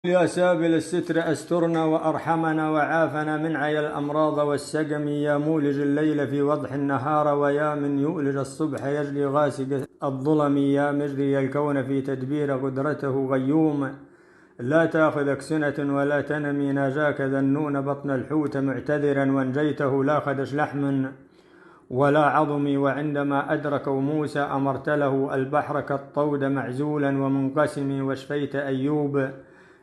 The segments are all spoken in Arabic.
يا سابل الستر أسترنا وأرحمنا وعافنا من عيا الأمراض والسقم، يا مولج الليل في وضح النهار، ويا من يؤلج الصبح يجلي غاسق الظلم، يا مجري الكون في تدبير قدرته غيوم. لا تأخذك سنة ولا تنمي، ناجاك ذنون بطن الحوت معتذرا، وانجيته لا خدش لحم ولا عظم. وعندما أدركوا موسى أمرت له البحر كالطود معزولا ومنقسم، واشفيت أيوب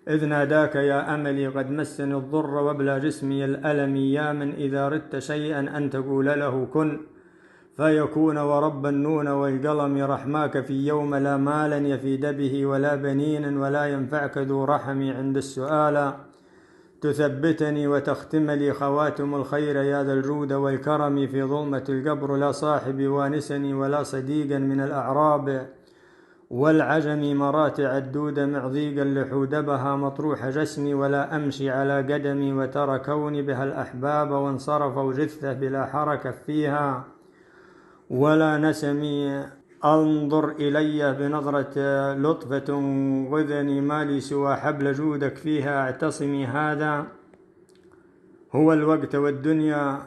إذ ناداك يا أملي قد مسني الضر وابلى جسمي الألم، يا من إذا ردت شيئا أن تقول له كن فيكون، ورب النون والقلم رحماك في يوم لا مالا يفيد به ولا بنين، ولا ينفعك ذو رحم عند السؤال تثبتني، وتختم لي خواتم الخير يا ذا الجود والكرم. في ظلمة القبر لا صاحب يوانسني ولا صديقا من الأعراب والعجم، مراتع الدود معضيقا لحودبها مطروح جسمي، ولا أمشي على قدمي وترى كوني بها الأحباب، وانصرفوا جثة بلا حركة فيها ولا نسمي. انظر إلي بنظرة لطفة غذني، ما لي سوى حبل جودك فيها اعتصمي. هذا هو الوقت والدنيا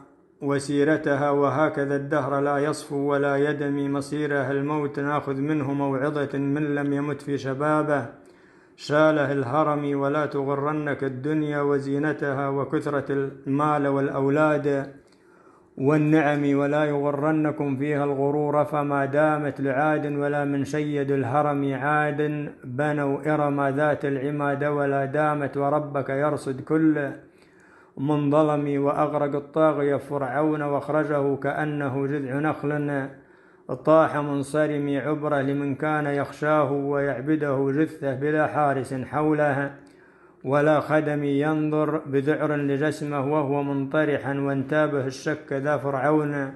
وسيرتها، وهكذا الدهر لا يصفو ولا يدمي مصيرها الموت، ناخذ منه موعظة من لم يمت في شبابه شاله الهرم. ولا تغرنك الدنيا وزينتها وكثرة المال والأولاد والنعم، ولا يغرنكم فيها الغرور، فما دامت لعاد ولا من شيد الهرم. عاد بنوا إرم ذات العماد ولا دامت، وربك يرصد كل من ظلم. وأغرق الطاغية فرعون واخرجه كأنه جذع نخل طاح منصرم، عبرة لمن كان يخشاه ويعبده جثة بلا حارس حوله ولا خدم، ينظر بذعر لجسمه وهو منطرحا، وانتابه الشك ذا فرعون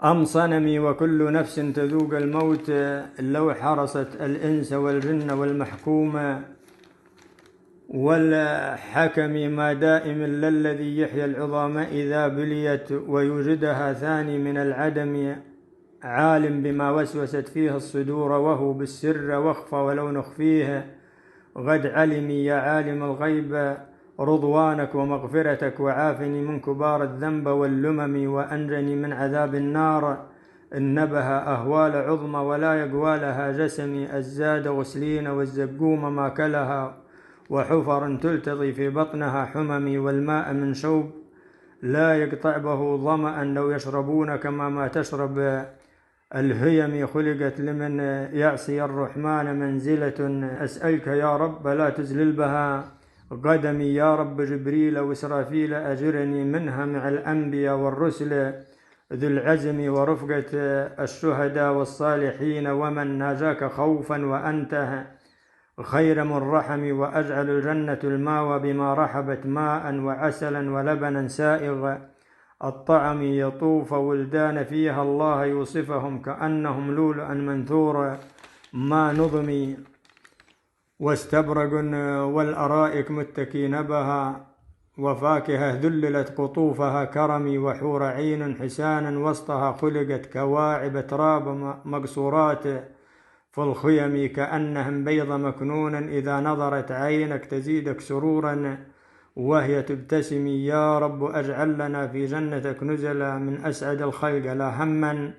أم صنمي. وكل نفس تذوق الموت لو حرست الإنس والجن والمحكوم والحكم، ما دائم للذي يحيى العظام إذا بليت ويوجدها ثاني من العدم، عالم بما وسوست فيه الصدور وهو بالسر واخفى ولو نخفيه. غد علمي يا عالم الغيب رضوانك ومغفرتك، وعافني من كبار الذنب واللمم، وأنجني من عذاب النار النبها أهوال عظمى ولا يقوى لها جسمي. الزاد غسلين والزقوم ما كلها، وحفر تلتضي في بطنها حممي، والماء من شوب لا يقطع به ظمأ لو يشربون كما ما تشرب الهيم. خلقت لمن يعصي الرحمن منزلة، أسألك يا رب لا تزلل بها قدمي. يا رب جبريل وإسرافيل أجرني منها مع الأنبياء والرسل ذو العزم، ورفقة الشهداء والصالحين، ومن ناجاك خوفا وأنت خير من رحم. وأجعل الجنة الماوى بما رحبت ماء وعسلا ولبنا سائغ الطعم، يطوف ولدان فيها الله يوصفهم كأنهم لؤلؤا منثورا ما نظمي، واستبرق والأرائك متكين بها، وفاكهة ذللت قطوفها كرمي، وحور عين حسانا وسطها خلقت كواعب تراب مقصورات في الخيم، كأنهم بيض مكنون إذا نظرت عينك تزيدك سرورا وهي تبتسم. يا رب أجعل لنا في جنتك نزلا من أسعد الخلق لا هما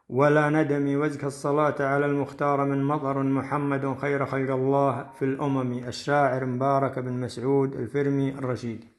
ولا ندم، وازك الصلاة على المختار من مطر محمد خير خلق الله في الأمم. الشاعر مبارك بن مسعود الفرمي الرشيدي.